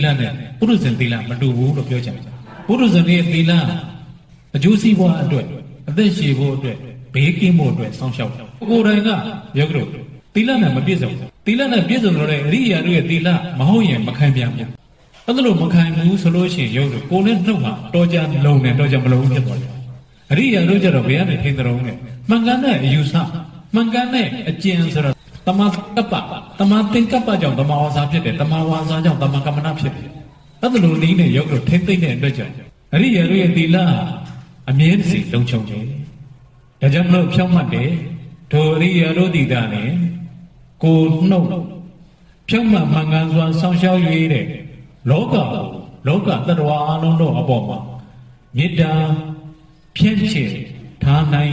လနဲ့ပုရုဇဉ်သီလမတူဘူးလို့ပြောချင်တယ်ပုရုဇဉ်ရဲ့သီလအကျိုးစီးပွားအတွက်အသက်ရှည်ဖို့အတွက်ဘေးကင်းဖို့အတွက်စောင့်ရှောက်တယ်ကိုယ်တိုင်ကယောဂတို့သီလနဲ့မပြည့်စုံသီလနဲ့ပြည့်စုံလို့တဲ့အရိယာတို့ရဲ့သီလမဟုတ်ရင်မခံပြန်ဘူးအဲ့ဒါလို့မခံဘူးဆိုလို့ရှိရင်ယောဂတို့ကိုယ်နဲ့နှုတ်မှာတော်ကြလုံနေတော်ကြမလုံဖြစ်သွားတယ်အရိယာတို့ကြတော့ဘယ်ကနေထိန်းတော်နဲ့မှန်ကန်တဲ့အယူဆမှန်ကန်တဲ့အကျင့်ဆိုတော့တမကပ္ပတမသင်္ကပ္ပကြောင့်တမဝါစာဖြစ်တယ်တမဝါစာကြောင့်တမကမ္မနာဖြစ်တယ်အဲ့ဒါလိုနည်းနဲ့ယောဂတို့ထိမ့်သိမ့်တဲ့အတွက်ကြောင့်အရိယာတို့ရဲ့သီလအမြဲတစေလုံခြုံတယ်ဒါကြောင့်မလို့ဖြောင့်မတ်တယ်ဒိုအရိယာတို့တည်တာနဲ့ကိုနှုတ်ဖြောင့်မတ်မှန်ကန်စွာဆောင်ရှောက်၍တဲ့လောကတ attva အလုံးတို့အပေါ်မှာမေတ္တာဖြန့်ချေထားနိုင်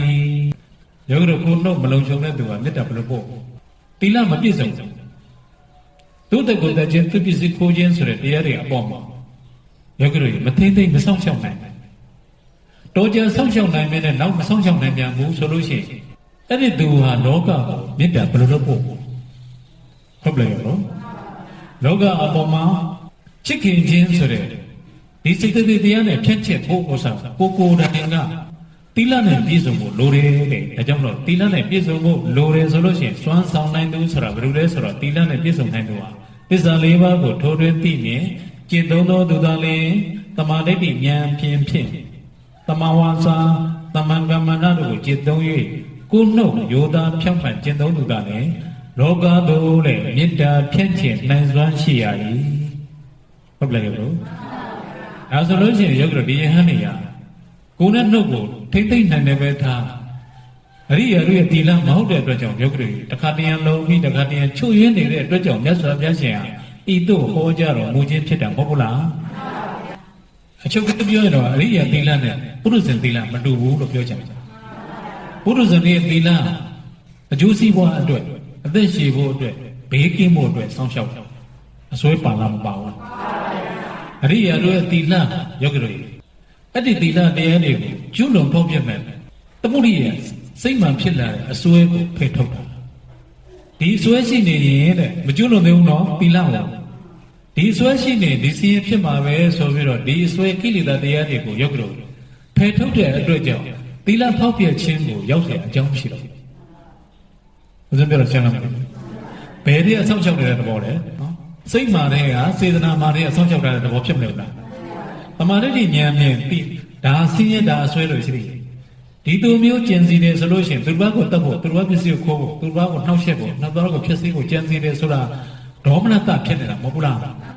ယောဂတို့ကိုနှုတ်မလုံခြုံတဲ့သူကမေတ္တာဘယ်လိုပို့သီလမပြည့်စုံသူတကုတချင်းသူပစ္စည်းခိုးခြင်းဆိုတဲ့တရားတွေအပေါ်မှာယောဂတို့မသိသိမဆောင်ရှောက်နိုင်တော်ကြဆောင်ရှောက်နိုင်မယ်နဲ့နောက်မဆောင်ရှောက်နိုင်ပြန်ဘူးဆိုလို့ရှိရင်အဲ့ဒီသူဟာလောကကိုမေတ္တာဘယ်လိုလုပ်ဖို့ဟုတ်တယ်ရောလောကအပေါ်မှာချစ်ခင်ခြင်းဆိုတဲ့ဒီစိတ်တည်းတရားနဲ့ဖြတ်ချက်ဖို့ဥစ္စာကိုယ်တိုင်ကသီလနဲ့ပြည့်စုံဖို့လိုတယ်တဲ့ဒါကြောင့်မလို့သီလနဲ့ပြည့်စုံဖို့လိုတယ်ဆိုလို့ရှိရင်စွမ်းဆောင်နိုင်သူဆိုတာဘယ်လိုလဲဆိုတော့သီလနဲ့ပြည့်စုံနိုင်သူဟာသစ္စာ၄ပါးကိုထိုးထွင်းသိမြင်ကျင့်သုံးသောသူသာလျှင်သမာဓိဉာဏ်ဖြင့်တမဝါစာတမန်ကမ္မနာတို့ကိုကျင့်သုံး၍ကိုယ်နှုတ်ယောသားဖြောင့်မှန်ကျင့်သုံးသူကလည်းလောကသို့တဲ့မေတ္တာဖြန့်ချင်နိုင်စွမ်းရှိရ၏ဟုတ်လားယောဂဒါဆိုလို့ရှိရင်ယောဂဒီယဟန်နေရကိုယ်နဲ့နှုတ်ကိုထိမ့်သိမ့်နိုင်တယ်ပဲထားအရိယာတို့ရဲ့သီလမဟုတ်တဲ့အတွက်ကြောင့်ယောဂတွေတခါတရံလုံးပြီးတခါတရံချွတ်ယွင်းနေတဲ့အတွက်ကြောင့်မြတ်စွာဘုရားရှင်ဟာဤသို့ဟောကြားတော်မူခြင်းဖြစ်တာမဟုတ်ဘူးလားအချုပ်ကပြောရတော့အရိယာသီလနဲ့ပုရုဇဉ်သီလမတူဘူးလို့ပြောချင်တယ်ပုရုဇဉ်ရဲ့သီလအကျိုးစီးပွားအတွက်အသက်ရှည်ဖို့အတွက်ဘေးကင်းဖို့အတွက်စောင့်ရှောက်တယ်အစွဲပါလားမပါဘူးအရိယာတို့ရဲ့သီလယောဂတွေအဲ့ဒီသီလတရားတွေကိုကျွလွန်ဖောက်ပြမဲ့တမှုရိရဲ့စိတ်မှန်ဖြစ်လာတဲ့အစွဲကိုဖယ်ထုတ်တာဒီအစွဲရှိနေရင်တဲ့မကျွလွန်သေးဘူးနော်သီလဟောဒီအစွဲရှိနေဒီစီရင်ဖြစ်မှာပဲဆိုပြီးတော့ဒီအစွဲကိလေသာတရားတွေကိုယောဂတို့ဖယ်ထုတ်တဲ့အတွက်ကြောင့်သီလဖောက်ပြခြင်းကိုရောက်တဲ့အကြောင်းရှိတော့ဦးဇင်းပြောတော့ရှင်းလားဘယ်ဒီအဆောက်အအုံနေတဲ့သဘောလဲနော်စိတ်မာတဲ့ကစေတနာမာတဲ့အဆောက်အအုံတဲ့သဘောဖြစ်မလို့လားသမာဓိဉာဏ်ဖြင့်သိဒါဆင်းရဲတာအစွဲလို့ရှိတယ်ဒီသူမျိုးကျင်စီတယ်ဆိုလို့ရှိရင်သူတစ်ပါးကိုတတ်ဖို့သူတစ်ပါးပစ္စည်းကိုခိုးဖို့သူတစ်ပါးကိုနှောက်ယှက်ဖို့နောက်တော့ကိုဖြစ်စည်းကိုကျင်စီတယ်ဆိုတာဒေါမနတဖြစ်နေတာမဟုတ်ဘူးလား